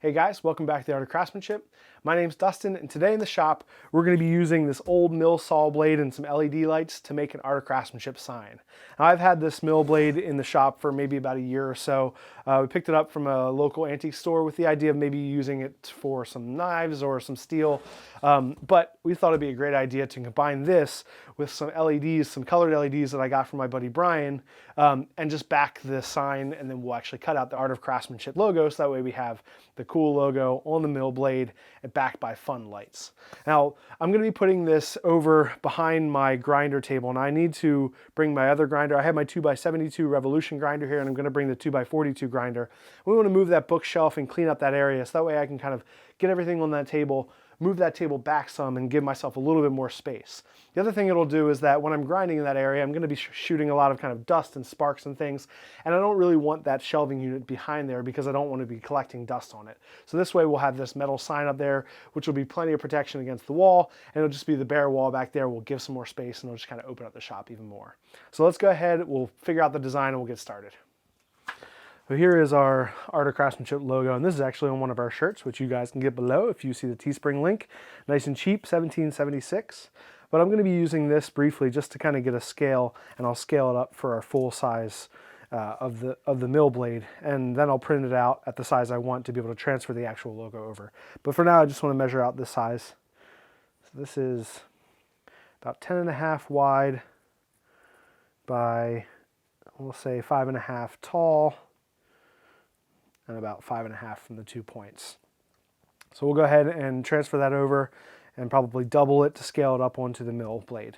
Hey guys, welcome back to the Art of Craftsmanship. My name's Dustin, and today in the shop, we're going to be using this old mill saw blade and some LED lights to make an Art of Craftsmanship sign. Now, I've had this mill blade in the shop for maybe about a year or so. We picked it up from a local antique store with the idea of maybe using it for some knives or some steel, but we thought it'd be a great idea to combine this with some LEDs, some colored LEDs that I got from my buddy Brian, and just back the sign, and then we'll actually cut out the Art of Craftsmanship logo, so that way we have the cool logo on the mill blade and backed by fun lights. Now, I'm going to be putting this over behind my grinder table, and I need to bring my other grinder. I have my 2x72 Revolution grinder here, and I'm going to bring the 2x42 grinder. We want to move that bookshelf and clean up that area, so that way I can kind of get everything on that table, move that table back some, and give myself a little bit more space. The other thing it'll do is that when I'm grinding in that area, I'm going to be shooting a lot of kind of dust and sparks and things, and I don't really want that shelving unit behind there because I don't want to be collecting dust on it. So this way we'll have this metal sign up there, which will be plenty of protection against the wall, and it'll just be the bare wall back there. We'll give some more space, and it'll just kind of open up the shop even more. So let's go ahead, we'll figure out the design, and we'll get started. So here is our Art of Craftsmanship logo, and this is actually on one of our shirts, which you guys can get below if you see the Teespring link. Nice and cheap, $17.76. But I'm going to be using this briefly just to kind of get a scale, and I'll scale it up for our full size of the mill blade, and then I'll print it out at the size I want to be able to transfer the actual logo over. But for now, I just want to measure out this size. So this is about 10.5 wide by, we'll say 5.5 tall, and about 5.5 from the 2 points. So we'll go ahead and transfer that over and probably double it to scale it up onto the mill blade.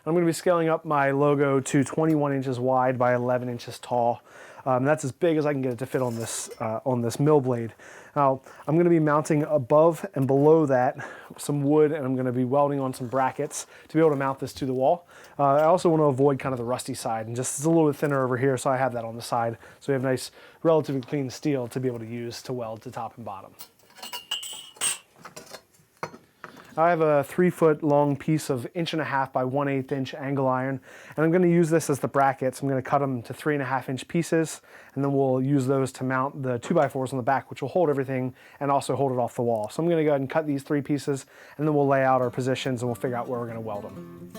I'm going to be scaling up my logo to 21 inches wide by 11 inches tall. That's as big as I can get it to fit on this mill blade. Now, I'm going to be mounting above and below that some wood, and I'm going to be welding on some brackets to be able to mount this to the wall. I also want to avoid kind of the rusty side, and just it's a little bit thinner over here, so I have that on the side. So we have nice, relatively clean steel to be able to use to weld to top and bottom. I have a 3-foot long piece of 1.5 by 1/8 inch angle iron, and I'm going to use this as the brackets. I'm going to cut them to 3.5 inch pieces, and then we'll use those to mount the 2x4s on the back, which will hold everything and also hold it off the wall. So I'm going to go ahead and cut these 3 pieces, and then we'll lay out our positions and we'll figure out where we're going to weld them.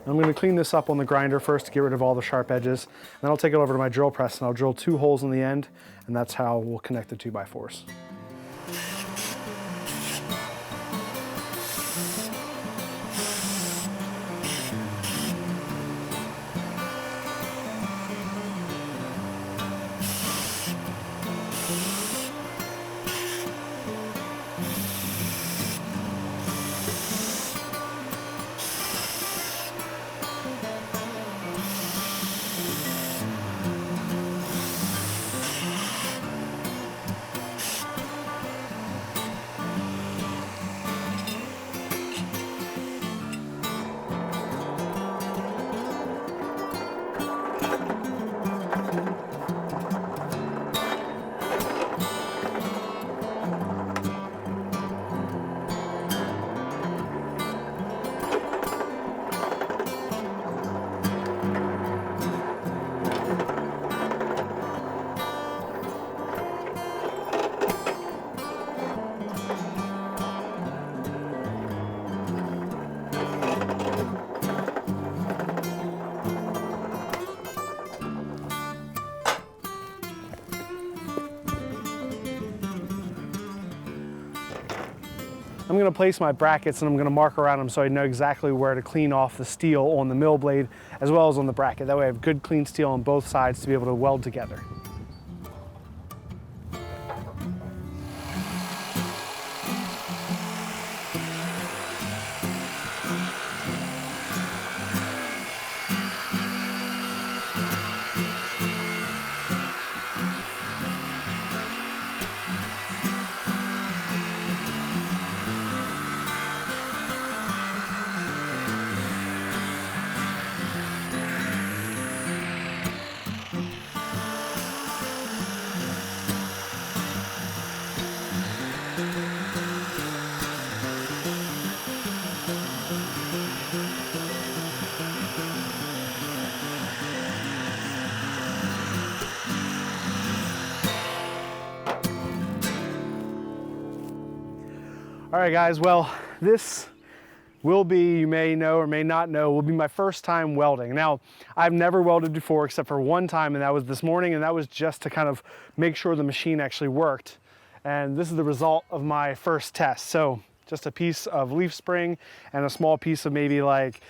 I'm going to clean this up on the grinder first to get rid of all the sharp edges. Then I'll take it over to my drill press and I'll drill 2 holes in the end, and that's how we'll connect the 2x4s. I'm going to place my brackets and I'm going to mark around them so I know exactly where to clean off the steel on the mill blade as well as on the bracket. That way I have good clean steel on both sides to be able to weld together. All right, guys, well, this will be, you may know or may not know, will be my first time welding. Now, I've never welded before except for one time, and that was this morning, and that was just to kind of make sure the machine actually worked. And this is the result of my first test. So just a piece of leaf spring and a small piece of maybe like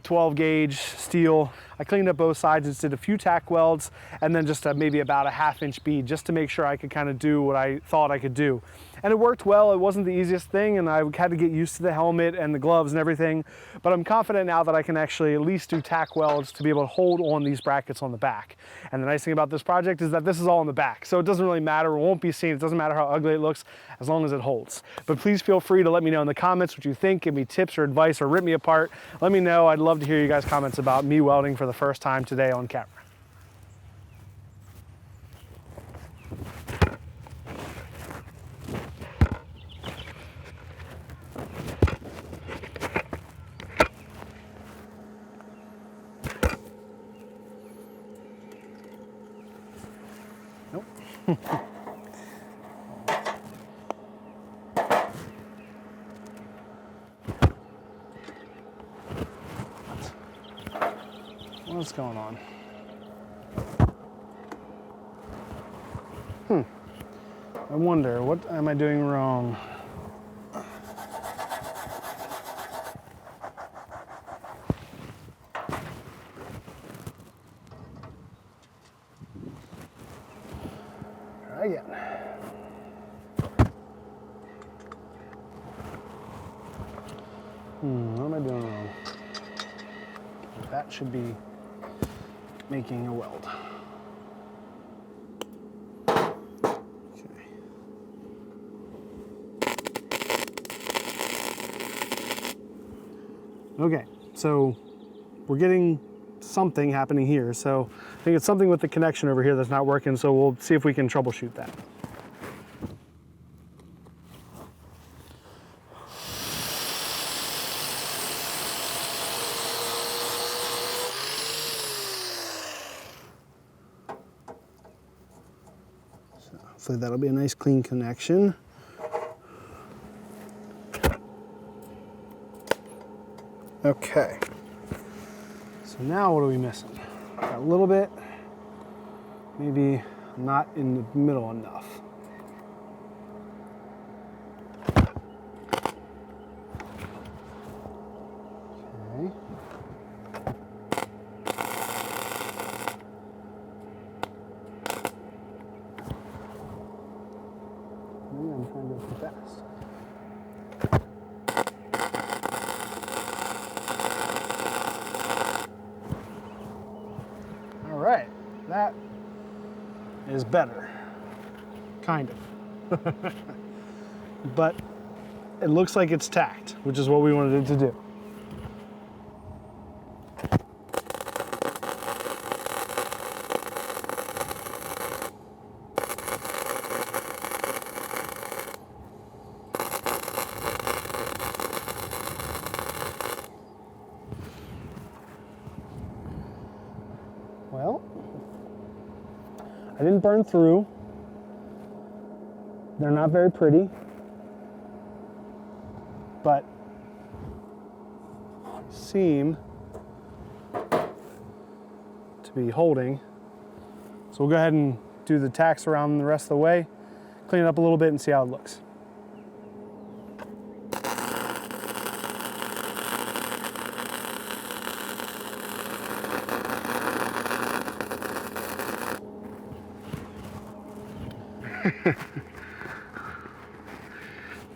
12 gauge steel. I cleaned up both sides and did a few tack welds, and then just maybe about a 1/2 inch bead just to make sure I could kind of do what I thought I could do. And it worked well. It wasn't the easiest thing, and I had to get used to the helmet and the gloves and everything, but I'm confident now that I can actually at least do tack welds to be able to hold on these brackets on the back. And the nice thing about this project is that this is all on the back, so it doesn't really matter. It won't be seen. It doesn't matter how ugly it looks as long as it holds. But please feel free to let me know in the comments what you think. Give me tips or advice or rip me apart. Let me know. I'd love to hear you guys' comments about me welding for the first time today on camera. Nope. What's going on? I wonder, what am I doing wrong? Try again. What am I doing wrong? That should be making a weld. Okay, so we're getting something happening here. So I think it's something with the connection over here that's not working, so we'll see if we can troubleshoot that. So hopefully that'll be a nice clean connection. Okay, so now what are we missing? Got a little bit, maybe not in the middle enough. Okay. Maybe I'm trying to go too fast. All right, that is better, kind of. But it looks like it's tacked, which is what we wanted it to do. Well, I didn't burn through. They're not very pretty, but seem to be holding. So we'll go ahead and do the tacks around the rest of the way, clean it up a little bit and see how it looks.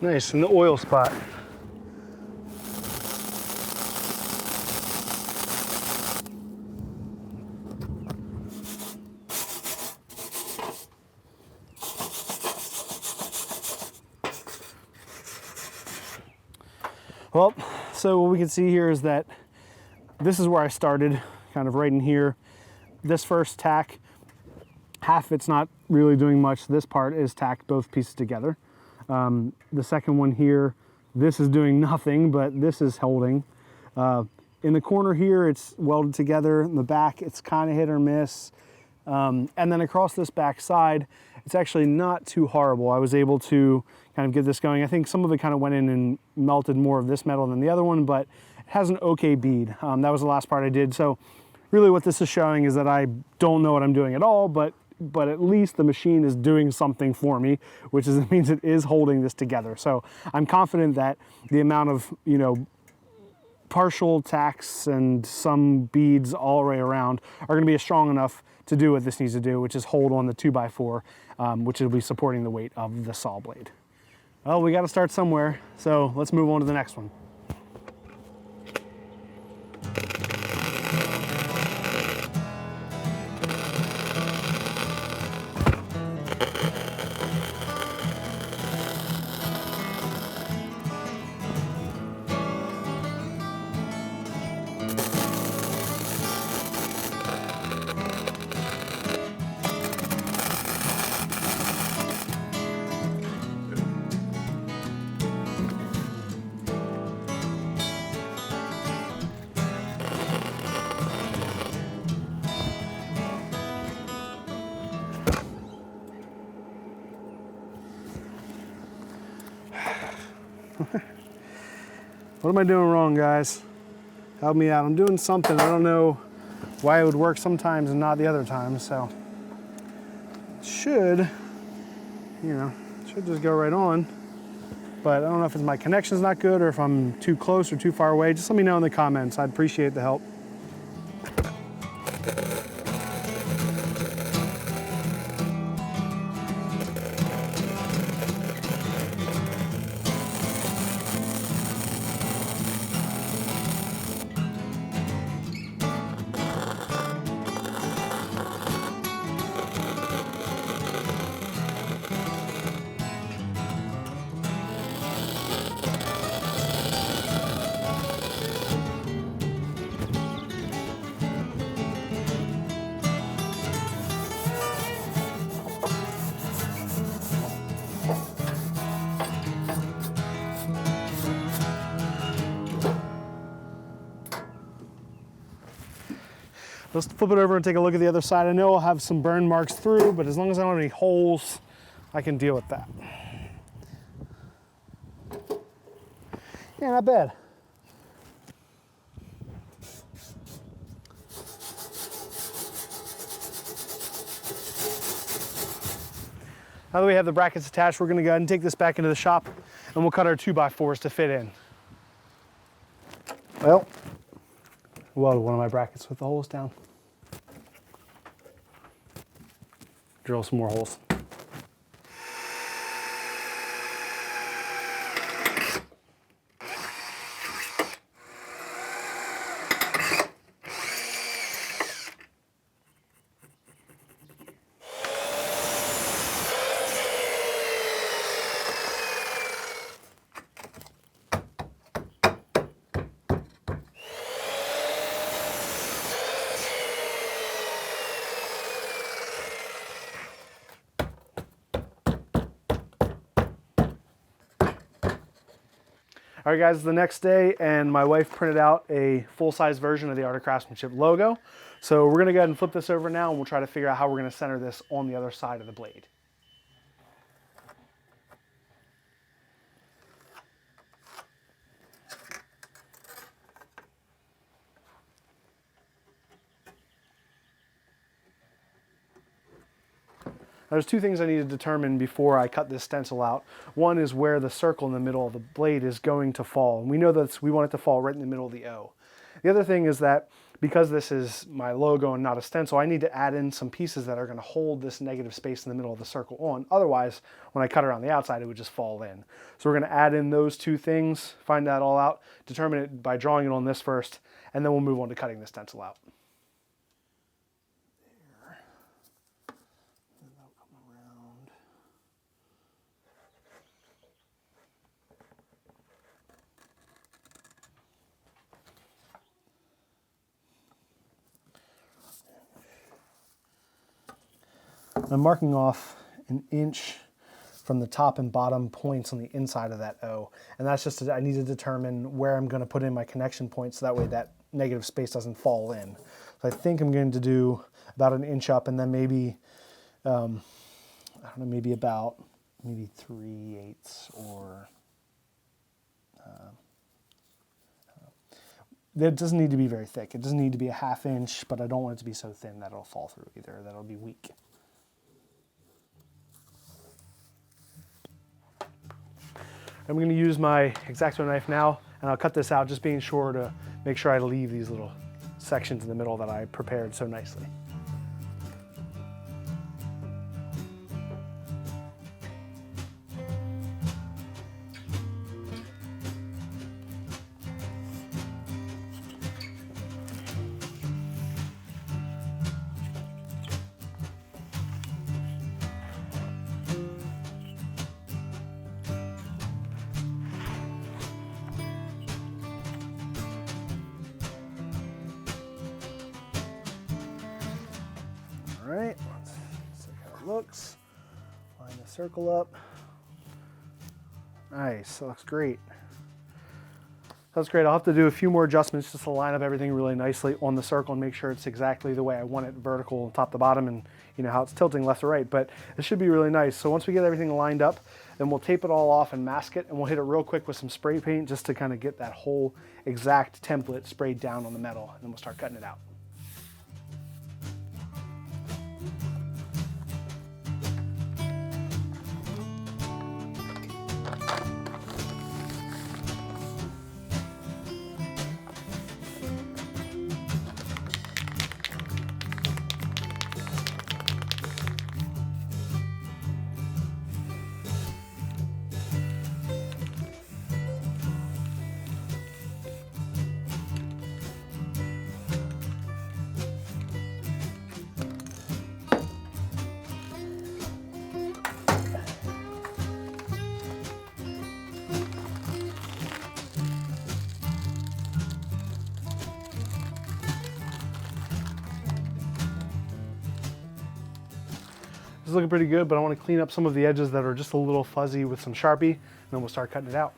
Nice, in the oil spot. Well, so what we can see here is that this is where I started, kind of right in here. This first tack, half of it's not really doing much. This part is tacked both pieces together. The second one here, this is doing nothing, but this is holding. In the corner here, it's welded together. In the back, it's kind of hit or miss. And then across this back side, it's actually not too horrible. I was able to kind of get this going. I think some of it kind of went in and melted more of this metal than the other one, but it has an okay bead. That was the last part I did. So really what this is showing is that I don't know what I'm doing at all, but at least the machine is doing something for me, which is, it means it is holding this together. So I'm confident that the amount of, you know, partial tacks and some beads all the way around are going to be strong enough to do what this needs to do, which is hold on the 2x4, which will be supporting the weight of the saw blade. Well, we got to start somewhere, so let's move on to the next one. What am I doing wrong, guys? Help me out. I'm doing something. I don't know why it would work sometimes and not the other times, so should, you know, should just go right on. But I don't know if it's my connection's not good or if I'm too close or too far away. Just let me know in the comments. I'd appreciate the help. Let's flip it over and take a look at the other side. I know I'll have some burn marks through, but as long as I don't have any holes, I can deal with that. Yeah, not bad. Now that we have the brackets attached, we're gonna go ahead and take this back into the shop and we'll cut our 2x4s to fit in. Well, welded one of my brackets with the holes down. Drill some more holes. All right, guys, it's the next day, and my wife printed out a full-size version of the Art of Craftsmanship logo. So we're gonna go ahead and flip this over now, and we'll try to figure out how we're gonna center this on the other side of the blade. There's two things I need to determine before I cut this stencil out. One is where the circle in the middle of the blade is going to fall. And we know that we want it to fall right in the middle of the O. The other thing is that because this is my logo and not a stencil, I need to add in some pieces that are going to hold this negative space in the middle of the circle on. Otherwise, when I cut around the outside, it would just fall in. So we're going to add in those two things, find that all out, determine it by drawing it on this first, and then we'll move on to cutting the stencil out. I'm marking off an inch from the top and bottom points on the inside of that O. And that's just, I need to determine where I'm going to put in my connection points so that way that negative space doesn't fall in. So I think I'm going to do about an inch up and then maybe, I don't know, maybe about maybe 3/8 or it doesn't need to be very thick. It doesn't need to be a 1/2 inch, but I don't want it to be so thin that it'll fall through either, that it'll be weak. I'm going to use my X-Acto knife now, and I'll cut this out, just being sure to make sure I leave these little sections in the middle that I prepared so nicely. All right, let's see how it looks. Line the circle up. Nice, that looks great. That's great. I'll have to do a few more adjustments just to line up everything really nicely on the circle and make sure it's exactly the way I want it, vertical top to bottom, and you know how it's tilting left to right, but it should be really nice. So once we get everything lined up, then we'll tape it all off and mask it, and we'll hit it real quick with some spray paint just to kind of get that whole exact template sprayed down on the metal, and then we'll start cutting it out. This is looking pretty good, but I want to clean up some of the edges that are just a little fuzzy with some Sharpie, and then we'll start cutting it out.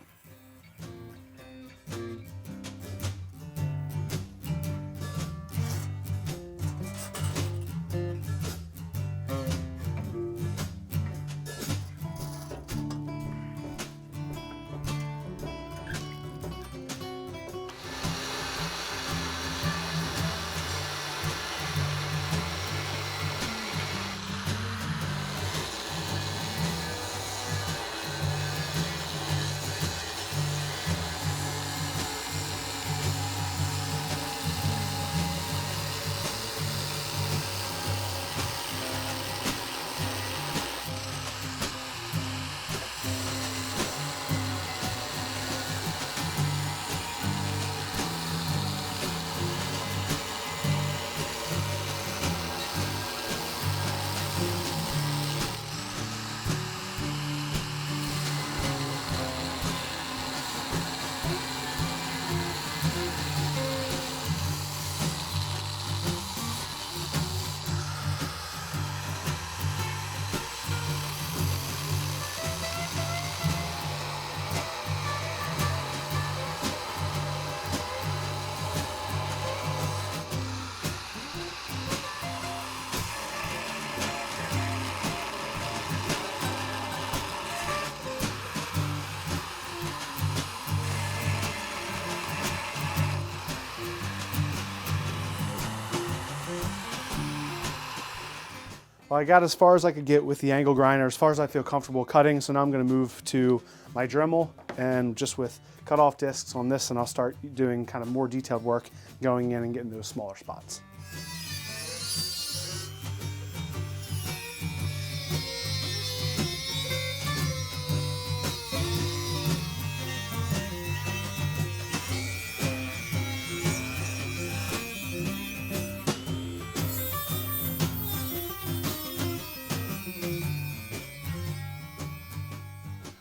Well, I got as far as I could get with the angle grinder, as far as I feel comfortable cutting. So now I'm going to move to my Dremel, and just with cut off discs on this, and I'll start doing kind of more detailed work going in and getting those smaller spots.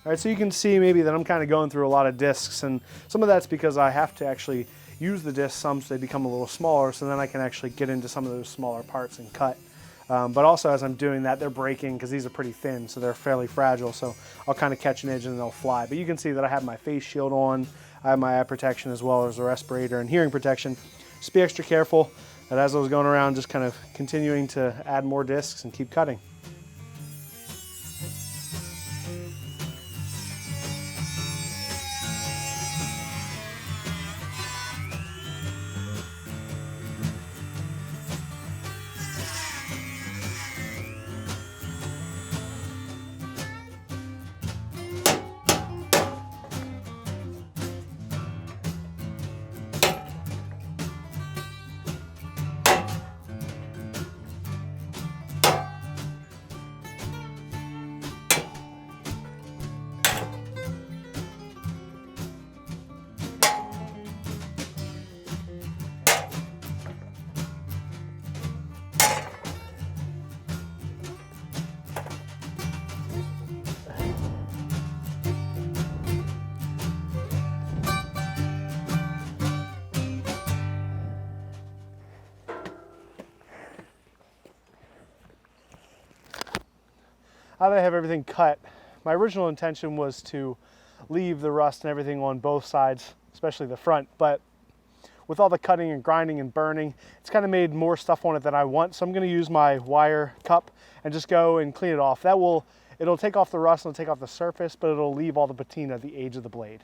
All right, so you can see maybe that I'm kind of going through a lot of discs, and some of that's because I have to actually use the discs some so they become a little smaller, so then I can actually get into some of those smaller parts and cut. But also as I'm doing that, they're breaking because these are pretty thin, so they're fairly fragile, so I'll kind of catch an edge and they'll fly. But you can see that I have my face shield on, I have my eye protection as well as a respirator and hearing protection. Just be extra careful that as I was going around, just kind of continuing to add more discs and keep cutting. now that I have everything cut, my original intention was to leave the rust and everything on both sides, especially the front, but with all the cutting and grinding and burning, it's kind of made more stuff on it than I want. So I'm going to use my wire cup and just go and clean it off. It'll take off the rust, it'll take off the surface, but it'll leave all the patina at the edge of the blade.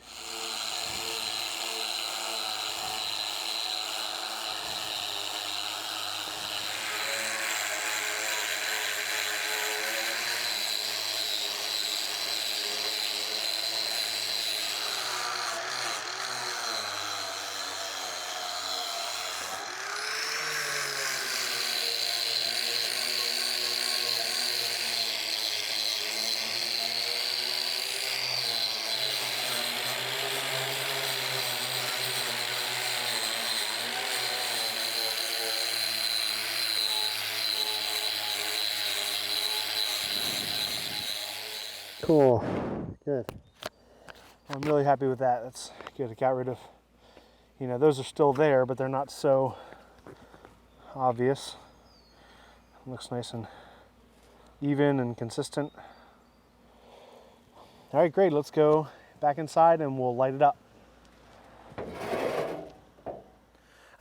Cool, good. I'm really happy with that. That's good. It got rid of, those are still there, but they're not so obvious. It looks nice and even and consistent. All right, great. Let's go back inside and we'll light it up. And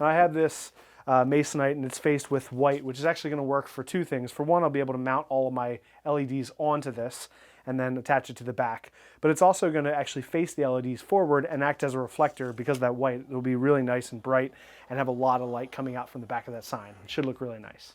I have this masonite and it's faced with white, which is actually going to work for two things. For one, I'll be able to mount all of my LEDs onto this and then attach it to the back. But it's also going to actually face the LEDs forward and act as a reflector because of that white. It'll be really nice and bright and have a lot of light coming out from the back of that sign. It should look really nice.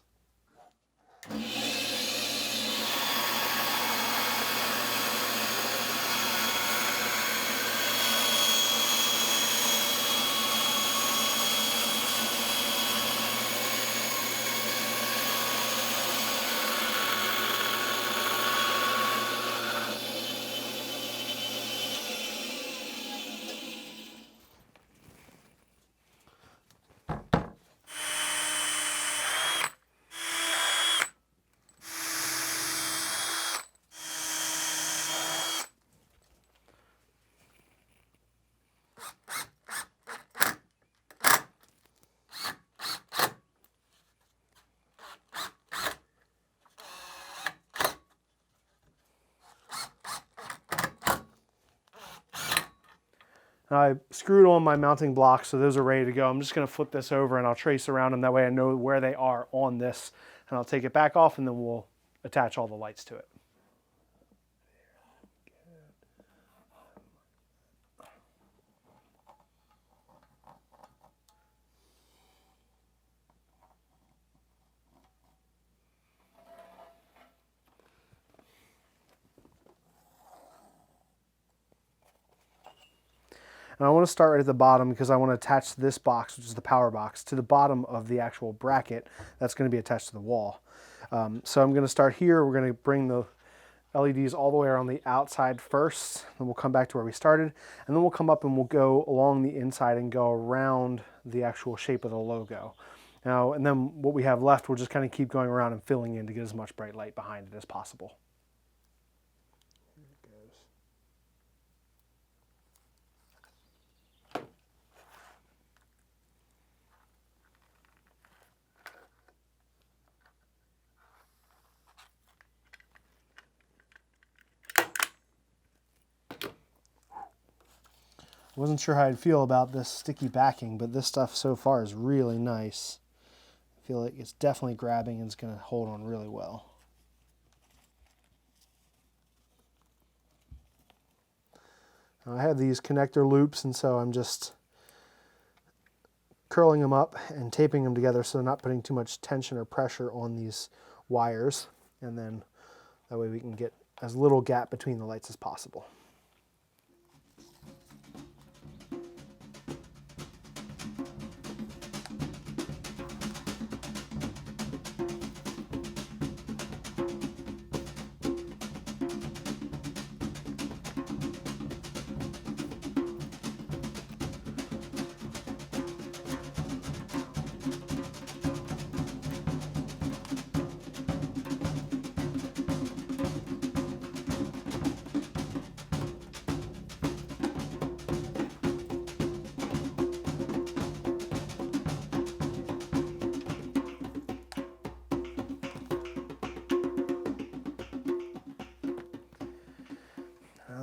Now I screwed on my mounting blocks, so those are ready to go. I'm just going to flip this over and I'll trace around them. That way I know where they are on this. And I'll take it back off and then we'll attach all the lights to it. And I want to start right at the bottom because I want to attach this box, which is the power box, to the bottom of the actual bracket that's going to be attached to the wall. So I'm going to start here. We're going to bring the LEDs all the way around the outside first, then we'll come back to where we started, and then we'll come up and we'll go along the inside and go around the actual shape of the logo. Now, and then what we have left, we'll just kind of keep going around and filling in to get as much bright light behind it as possible. Wasn't sure how I'd feel about this sticky backing, but this stuff so far is really nice. I feel like it's definitely grabbing and it's going to hold on really well. Now I have these connector loops, and so I'm just curling them up and taping them together so they're not putting too much tension or pressure on these wires, and then that way we can get as little gap between the lights as possible.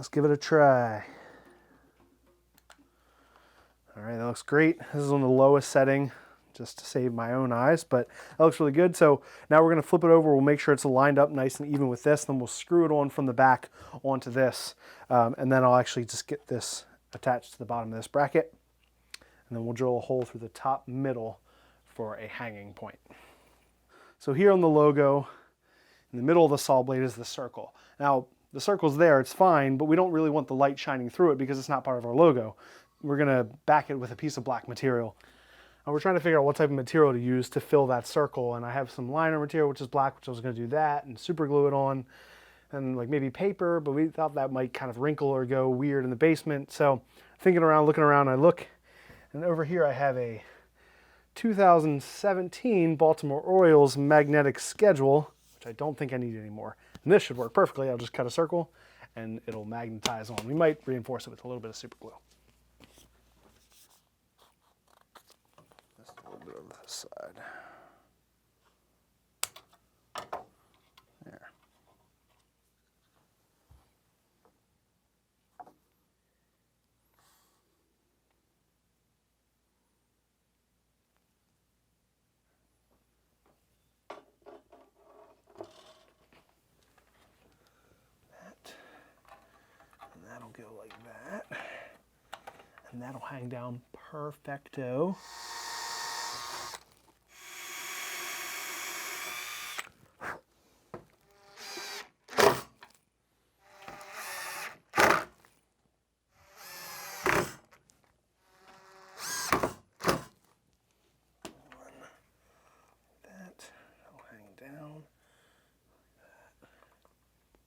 Let's give it a try. All right, that looks great. This is on the lowest setting just to save my own eyes, but that looks really good. So now we're gonna flip it over. We'll make sure it's lined up nice and even with this. Then we'll screw it on from the back onto this. And then I'll actually just get this attached to the bottom of this bracket. And then we'll drill a hole through the top middle for a hanging point. So here on the logo, in the middle of the saw blade is the circle. Now, the circle's there, it's fine, but we don't really want the light shining through it because it's not part of our logo. We're gonna back it with a piece of black material. And we're trying to figure out what type of material to use to fill that circle. And I have some liner material, which is black, which I was gonna do that, and super glue it on, and like maybe paper, but we thought that might kind of wrinkle or go weird in the basement. So thinking around, looking around, I look, and over here I have a 2017 Baltimore Orioles magnetic schedule, which I don't think I need anymore. And this should work perfectly. I'll just cut a circle and it'll magnetize on. We might reinforce it with a little bit of super glue. Just a little bit on this side. There. That'll go like that, and that'll hang down perfecto. That'll hang down.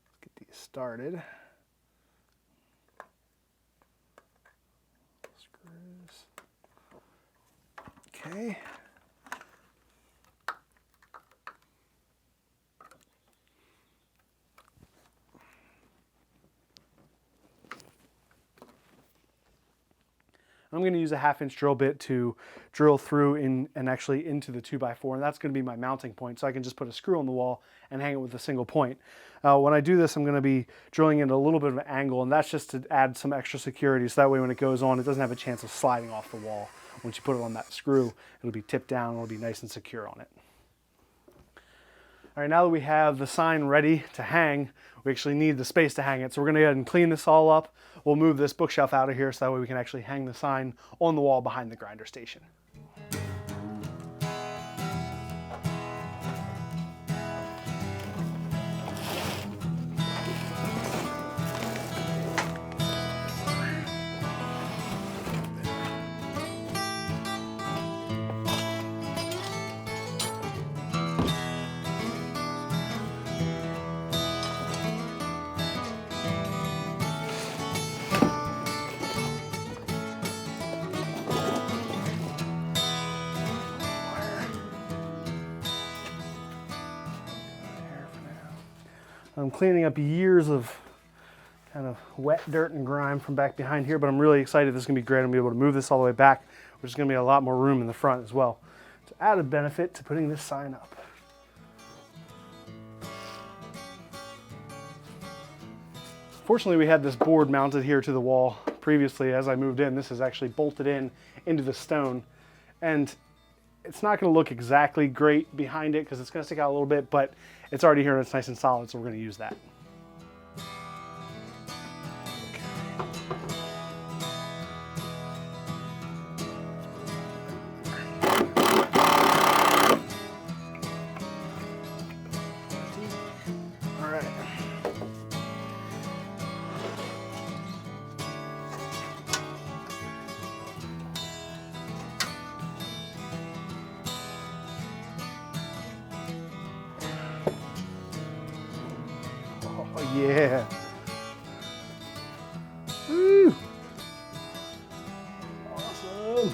Let's get these started. Okay. I'm going to use a 1/2-inch drill bit to drill through and actually into the 2x4, and that's going to be my mounting point, so I can just put a screw on the wall and hang it with a single point. When I do this, I'm going to be drilling in a little bit of an angle, and that's just to add some extra security, so that way when it goes on, it doesn't have a chance of sliding off the wall. Once you put it on that screw, it'll be tipped down, it'll be nice and secure on it. All right, now that we have the sign ready to hang, we actually need the space to hang it. So we're gonna go ahead and clean this all up. We'll move this bookshelf out of here so that way we can actually hang the sign on the wall behind the grinder station. I'm cleaning up years of kind of wet dirt and grime from back behind here, but I'm really excited. This is gonna be great. I'm gonna be able to move this all the way back, which is gonna be a lot more room in the front as well. It's an added benefit to putting this sign up. Fortunately, we had this board mounted here to the wall previously as I moved in. This is actually bolted in into the stone, and it's not going to look exactly great behind it because it's going to stick out a little bit, but it's already here and it's nice and solid, so we're going to use that. All right. Oh, yeah. Woo. Awesome.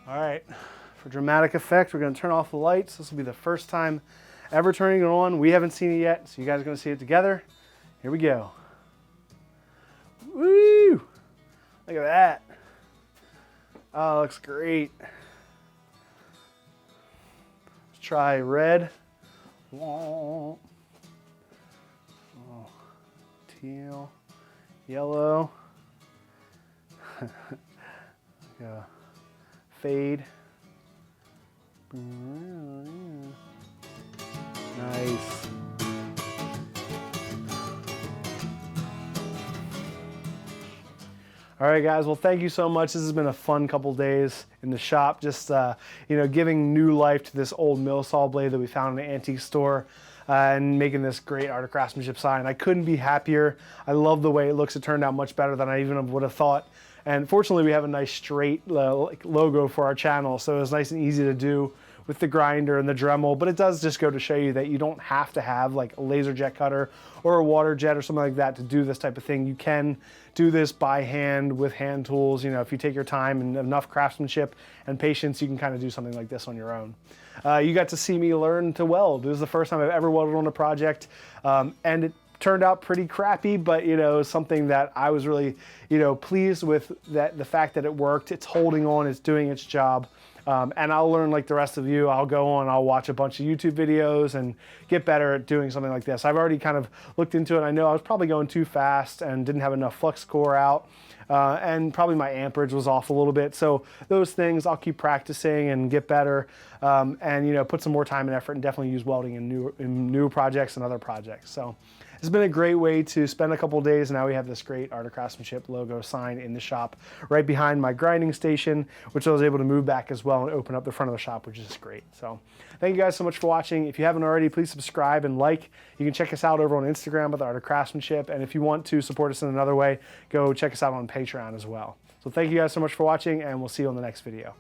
All right, for dramatic effect, we're going to turn off the lights. This will be the first time ever turning it on. We haven't seen it yet, so you guys are going to see it together. Here we go. Look at that. Oh, looks great. Let's try red. Oh, teal, yellow. Yeah. Fade. Nice. All right, guys, well, thank you so much. This has been a fun couple days in the shop, just giving new life to this old mill saw blade that we found in an antique store, and making this great Art of Craftsmanship sign. I couldn't be happier. I love the way it looks. It turned out much better than I even would have thought. And fortunately, we have a nice straight logo for our channel, so it was nice and easy to do with the grinder and the Dremel. But it does just go to show you that you don't have to have like a laser jet cutter or a water jet or something like that to do this type of thing. You can do this by hand with hand tools. You know, if you take your time and enough craftsmanship and patience, you can kind of do something like this on your own. You got to see me learn to weld. This is the first time I've ever welded on a project, and it turned out pretty crappy, but something that I was really pleased with, that the fact that it worked. It's holding on, it's doing its job. And I'll learn like the rest of you. I'll go on, I'll watch a bunch of YouTube videos and get better at doing something like this. I've already kind of looked into it. I know I was probably going too fast and didn't have enough flux core out. And probably my amperage was off a little bit. So those things I'll keep practicing and get better, and put some more time and effort, and definitely use welding in new projects and other projects. So it's been a great way to spend a couple of days. Now we have this great Art of Craftsmanship logo sign in the shop right behind my grinding station, which I was able to move back as well and open up the front of the shop, which is great. So thank you guys so much for watching. If you haven't already, please subscribe and like. You can check us out over on Instagram with Art of Craftsmanship. And if you want to support us in another way, go check us out on Patreon as well. So thank you guys so much for watching, and we'll see you on the next video.